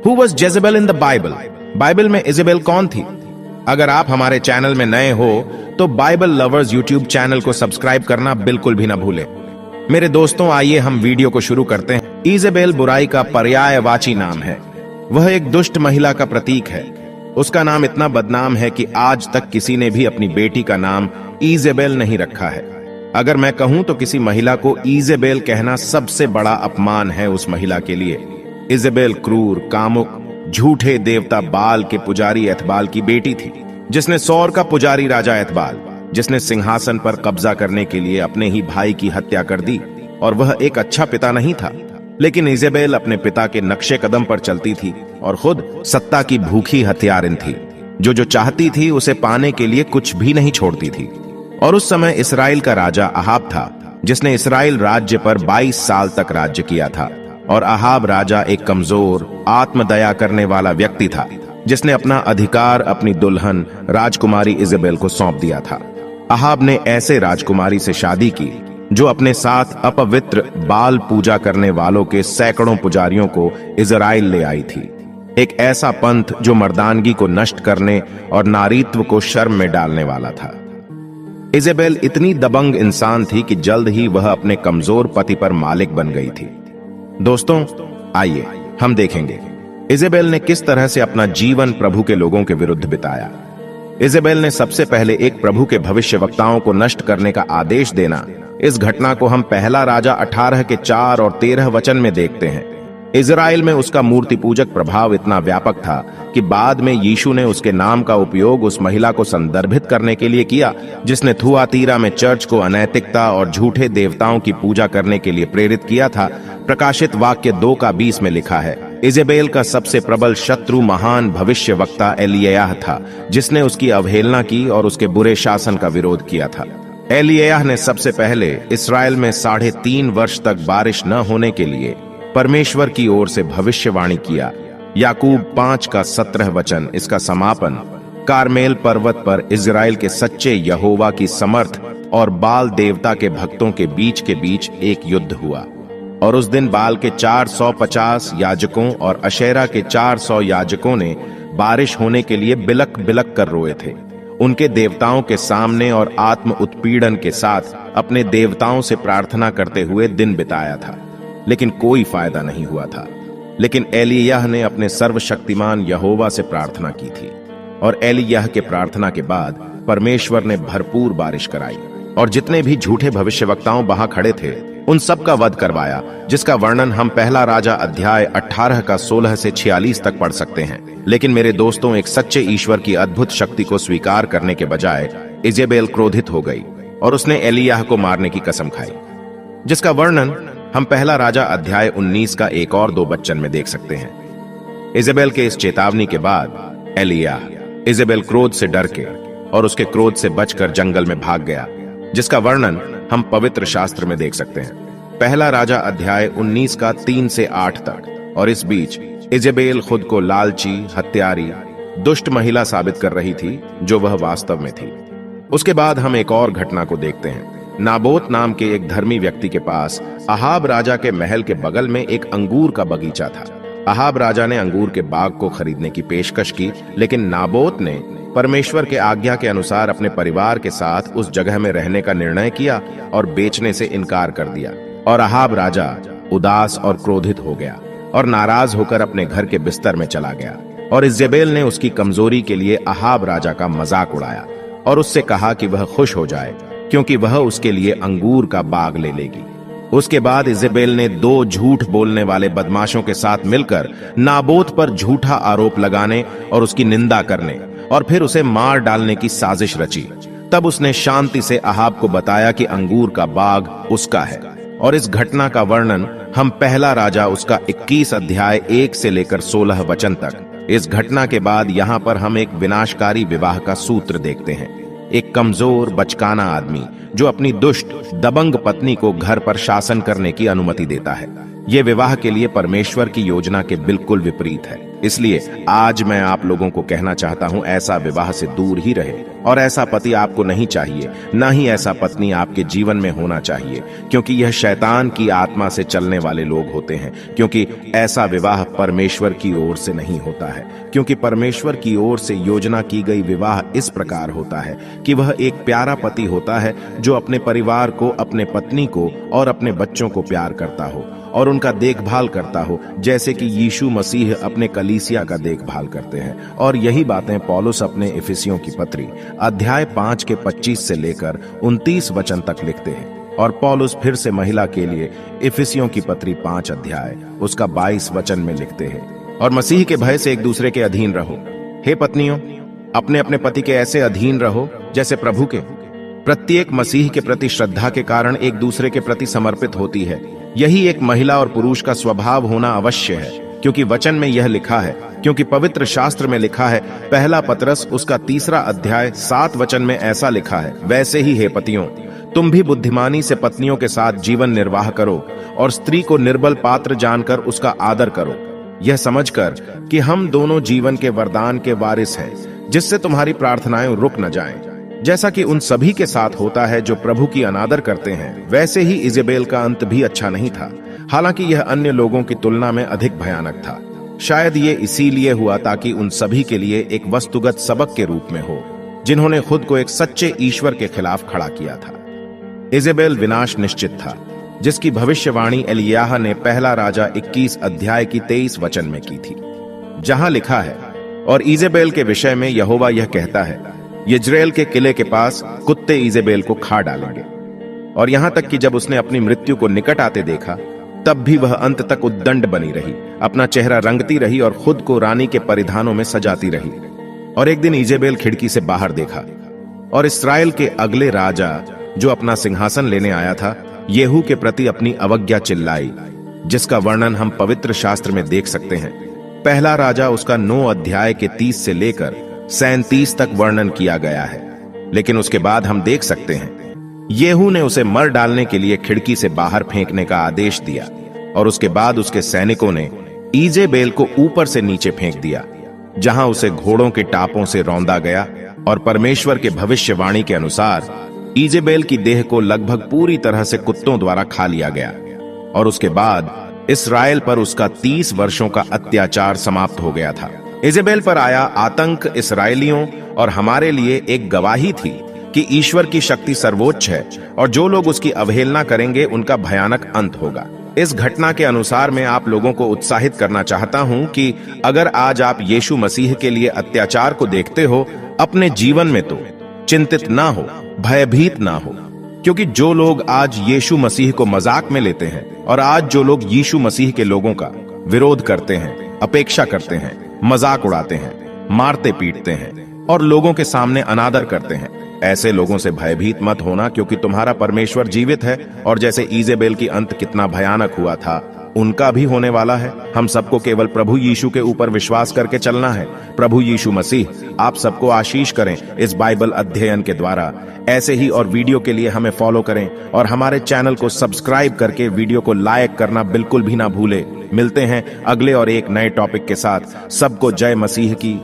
Who was Jezebel in the Bible? Bible में Jezebel कौन थी? अगर आप हमारे चैनल में नए हो तो बाइबल लवर्स यूट्यूब चैनल को सब्सक्राइब करना बिल्कुल भी ना भूलें। मेरे दोस्तों, आइए हम वीडियो को शुरू करते हैं। इजेबेल बुराई का पर्यायवाची नाम है। वह एक दुष्ट महिला का प्रतीक है। उसका नाम इतना बदनाम है कि आज तक किसी ने भी अपनी बेटी का नाम इजेबेल नहीं रखा है। अगर मैं कहूं तो किसी महिला को इजेबेल कहना सबसे बड़ा अपमान है उस महिला के लिए। इजेबेल क्रूर, कामुक, झूठे देवता बाल के पुजारी एतबाल की बेटी थी, जिसने सौर का पुजारी राजा एतबाल, जिसने सिंहासन पर कब्जा करने के लिए अपने ही भाई की हत्या कर दी। और वह एक अच्छा पिता नहीं था, लेकिन इजेबेल अपने पिता के नक्शे कदम पर चलती थी और खुद सत्ता की भूखी हत्यारिन थी, जो चाहती थी उसे पाने के लिए कुछ भी नहीं छोड़ती थी। और उस समय इसराइल का राजा अहाब था, जिसने इसराइल राज्य पर 22 साल तक राज्य किया था। और अहाब राजा एक कमजोर, आत्मदया करने वाला व्यक्ति था, जिसने अपना अधिकार अपनी दुल्हन राजकुमारी इजेबेल को सौंप दिया था। अहाब ने ऐसे राजकुमारी से शादी की जो अपने साथ अपवित्र बाल पूजा करने वालों के सैकड़ों पुजारियों को इजराइल ले आई थी। एक ऐसा पंथ जो मर्दानगी को नष्ट करने और नारीत्व को शर्म में डालने वाला था। इजेबेल इतनी दबंग इंसान थी कि जल्द ही वह अपने कमजोर पति पर मालिक बन गई थी। दोस्तों, आइए हम देखेंगे इजेबेल ने किस तरह से अपना जीवन प्रभु के लोगों के विरुद्ध बिताया। इजेबेल ने सबसे पहले एक प्रभु के भविष्यवक्ताओं को नष्ट करने का आदेश देना। इस घटना को हम पहला राजा 18 के 4 और 13 वचन में देखते हैं। इजराइल में उसका मूर्ति पूजक प्रभाव इतना व्यापक था कि बाद में यीशु ने उसके नाम का उपयोग उस महिला को संदर्भित करने के लिए किया, जिसने थुआतीरा में चर्च को अनैतिकता और झूठे देवताओं की पूजा करने के लिए प्रेरित किया था। प्रकाशित वाक्य 2:20 में लिखा है, इजेबेल का सबसे प्रबल शत्रु महान भविष्यवक्ता एलिय्याह था, जिसने उसकी अवहेलना की और उसके बुरे शासन का विरोध किया था। एलिय्याह ने सबसे पहले इसराइल में 3.5 वर्ष तक बारिश न होने के लिए परमेश्वर की ओर से भविष्यवाणी किया। याकूब 5:17 वचन इसका समापन कारमेल पर्वत पर इजराइल के सच्चे यहोवा की समर्थ और बाल देवता के भक्तों के बीच एक युद्ध हुआ। और उस दिन बाल के 450 याजकों और अशेरा के 400 याजकों ने बारिश होने के लिए बिलक बिलक कर रोए थे। उनके देवताओं के सामने और आत्म उत्पीड़न के साथ अपने देवताओं से प्रार्थना करते हुए दिन बिताया था, लेकिन कोई फायदा नहीं हुआ था। लेकिन एलिय्याह ने अपने सर्वशक्तिमान यहोवा से प्रार्थना की थी, और एलिय्याह के प्रार्थना के बाद परमेश्वर ने भरपूर बारिश कराई और जितने भी झूठे भविष्यवक्ताओं वहां खड़े थे उन सब का वध करवाया, जिसका वर्णन हम पहला राजा अध्याय 18 का 16 से 46 तक पढ़ सकते हैं। लेकिन मेरे दोस्तों, एक सच्चे ईश्वर की अद्भुत शक्ति को स्वीकार करने के बजाय इजेबेल क्रोधित हो गई और उसने एलिय्याह को मारने की कसम खाई, जिसका वर्णन हम पहला राजा अध्याय 19 का 1 और 2 वचन में देख सकते हैं। इजेबेल के इस चेतावनी के बाद एलिय्याह इजेबेल क्रोध से डर के और उसके क्रोध से बचकर जंगल में भाग गया, जिसका वर्णन हम पवित्र शास्त्र में देख सकते हैं। पहला राजा अध्याय 19 का 3 से 8 तक। और इस बीच इजेबेल खुद को लालची, हत्यारी, दुष्ट महिला साबित कर रही थी, जो वह वास्तव में थी। उसके बाद हम एक और घटना को देखते हैं। नाबोत नाम के एक धर्मी व्यक्ति के पास अहाब राजा के महल के बगल में एक अंगूर का बगीचा था। अहाब राजा ने अंगूर के बाग को खरीदने की पेशकश की, लेकिन नाबोत ने परमेश्वर के आज्ञा के अनुसार अपने परिवार के साथ उस जगह में रहने का निर्णय किया और बेचने से इनकार कर दिया। और अहाब राजा उदास और क्रोधित हो गया और नाराज होकर अपने घर के बिस्तर में चला गया। और इजेबेल ने उसकी कमजोरी के लिए अहाब राजा का मजाक उड़ाया और उससे कहा कि वह खुश हो जाए, क्योंकि वह उसके लिए अंगूर का बाग ले लेगी। उसके बाद इजेबेल ने 2 झूठ बोलने वाले बदमाशों के साथ मिलकर नाबोत पर झूठा आरोप लगाने और उसकी निंदा करने और फिर उसे मार डालने की साजिश रची। तब उसने शांति से अहाब को बताया कि अंगूर का बाग उसका है। और इस घटना का वर्णन हम पहला राजा उसका 21 अध्याय 1 से लेकर 16 वचन तक। इस घटना के बाद यहाँ पर हम एक विनाशकारी विवाह का सूत्र देखते हैं। एक कमजोर, बचकाना आदमी जो अपनी दुष्ट, दबंग पत्नी को घर पर शासन करने की अनुमति देता है। यह विवाह के लिए परमेश्वर की योजना के बिल्कुल विपरीत है। इसलिए आज मैं आप लोगों को कहना चाहता हूं, ऐसा विवाह से दूर ही रहे और ऐसा पति आपको नहीं चाहिए, ना ही ऐसा पत्नी आपके जीवन में होना चाहिए, क्योंकि यह शैतान की आत्मा से चलने वाले लोग होते हैं। क्योंकि ऐसा विवाह परमेश्वर की ओर से नहीं होता है, क्योंकि परमेश्वर की ओर से योजना की गई विवाह इस प्रकार होता है कि वह एक प्यारा पति होता है जो अपने परिवार को, अपने पत्नी को और अपने बच्चों को प्यार करता हो और उनका देखभाल करता हो, जैसे कि यीशु मसीह अपने कलीसिया का देखभाल करते हैं। और यही बातें पौलुस अपने इफिसियों की पत्री अध्याय 5 के 25 से लेकर 29 वचन तक लिखते हैं। और पौलुस फिर से महिला के लिए इफिसियों की पत्री 5 अध्याय उसका 22 वचन में लिखते हैं, और मसीह के भय से एक दूसरे के अधीन रहो। हे पत्नियों, अपने अपने पति के ऐसे अधीन रहो जैसे प्रभु के। प्रत्येक मसीह के प्रति श्रद्धा के कारण एक दूसरे के प्रति समर्पित होती है। यही एक महिला और पुरुष का स्वभाव होना अवश्य है, क्योंकि वचन में यह लिखा है, क्योंकि पवित्र शास्त्र में लिखा है, पहला पतरस उसका 3 अध्याय 7 वचन में ऐसा लिखा है, वैसे ही हे पतियों, तुम भी बुद्धिमानी से पत्नियों के साथ जीवन निर्वाह करो और स्त्री को निर्बल पात्र जानकर उसका आदर करो, यह समझकर कि हम दोनों जीवन के वरदान के वारिस हैं, जिससे तुम्हारी प्रार्थनाएं रुक न जाएं। जैसा कि उन सभी के साथ होता है जो प्रभु की अनादर करते हैं, वैसे ही इजेबेल का अंत भी अच्छा नहीं था, हालांकि यह अन्य लोगों की तुलना में अधिक भयानक था। शायद ये इसीलिए हुआ ताकि उन सभी के लिए एक वस्तुगत सबक के रूप में हो, जिन्होंने खुद को एक सच्चे ईश्वर के खिलाफ खड़ा किया था। इजेबेल विनाश निश्चित था, जिसकी भविष्यवाणी एलियाह ने पहला राजा 21 अध्याय की 23 वचन में की थी, जहां लिखा है, और इजेबेल के विषय में यहोवा यह कहता है, यिज्रेल के किले के पास कुत्ते इजेबेल को खा डालेंगे। और यहां तक कि जब उसने अपनी मृत्यु को निकट आते देखा, तब भी वह अंत तक उद्दंड बनी रही, अपना चेहरा रंगती रही और खुद को रानी के परिधानों में सजाती रही। और एक दिन इजेबेल खिड़की से बाहर देखा, और इस्राएल के अगले राजा जो अपना सिंहासन लेने आया था, येहू के प्रति अपनी अवज्ञा चिल्लाई, जिसका वर्णन हम पवित्र शास्त्र में देख सकते हैं। पहला राजा उसका 9 अध्याय के 30 से लेकर 37 तक वर्णन किया गया है। लेकिन उसके बाद हम देख सकते हैं येहू ने उसे मर डालने के लिए खिड़की से बाहर फेंकने का आदेश दिया, और उसके बाद उसके सैनिकों ने इजेबेल को ऊपर से नीचे फेंक दिया, जहां उसे घोड़ों के टापों से रौंदा गया। और परमेश्वर के भविष्यवाणी के अनुसार इजेबेल की देह को लगभग पूरी तरह से कुत्तों द्वारा खा लिया गया। और उसके बाद इस्राएल पर उसका 30 वर्षों का अत्याचार समाप्त हो गया था। इजेबेल पर आया आतंक इस्राएलियों और हमारे लिए एक गवाही थी कि ईश्वर की शक्ति सर्वोच्च है, और जो लोग उसकी अवहेलना करेंगे उनका भयानक अंत होगा। इस घटना के अनुसार मैं आप लोगों को उत्साहित करना चाहता हूं कि अगर आज आप यीशु मसीह के लिए अत्याचार को देखते हो अपने जीवन में, तो चिंतित ना हो, भयभीत ना हो, क्योंकि जो लोग आज यीशु मसीह को मजाक में लेते हैं, और आज जो लोग यीशु मसीह के लोगों का विरोध करते हैं, अपेक्षा करते हैं, मजाक उड़ाते हैं, मारते पीटते हैं और लोगों के सामने अनादर करते हैं, ऐसे लोगों से भयभीत मत होना, क्योंकि तुम्हारा परमेश्वर जीवित है। और जैसे इजेबेल की अंत कितना भयानक हुआ था, उनका भी होने वाला है। हम सबको केवल प्रभु यीशु के ऊपर विश्वास करके चलना है। प्रभु यीशु मसीह आप सबको आशीष करें इस बाइबल अध्ययन के द्वारा। ऐसे ही और वीडियो के लिए हमें फॉलो करें और हमारे चैनल को सब्सक्राइब करके वीडियो को लाइक करना बिल्कुल भी ना भूले। मिलते हैं अगले और एक नए टॉपिक के साथ। सबको जय मसीह की।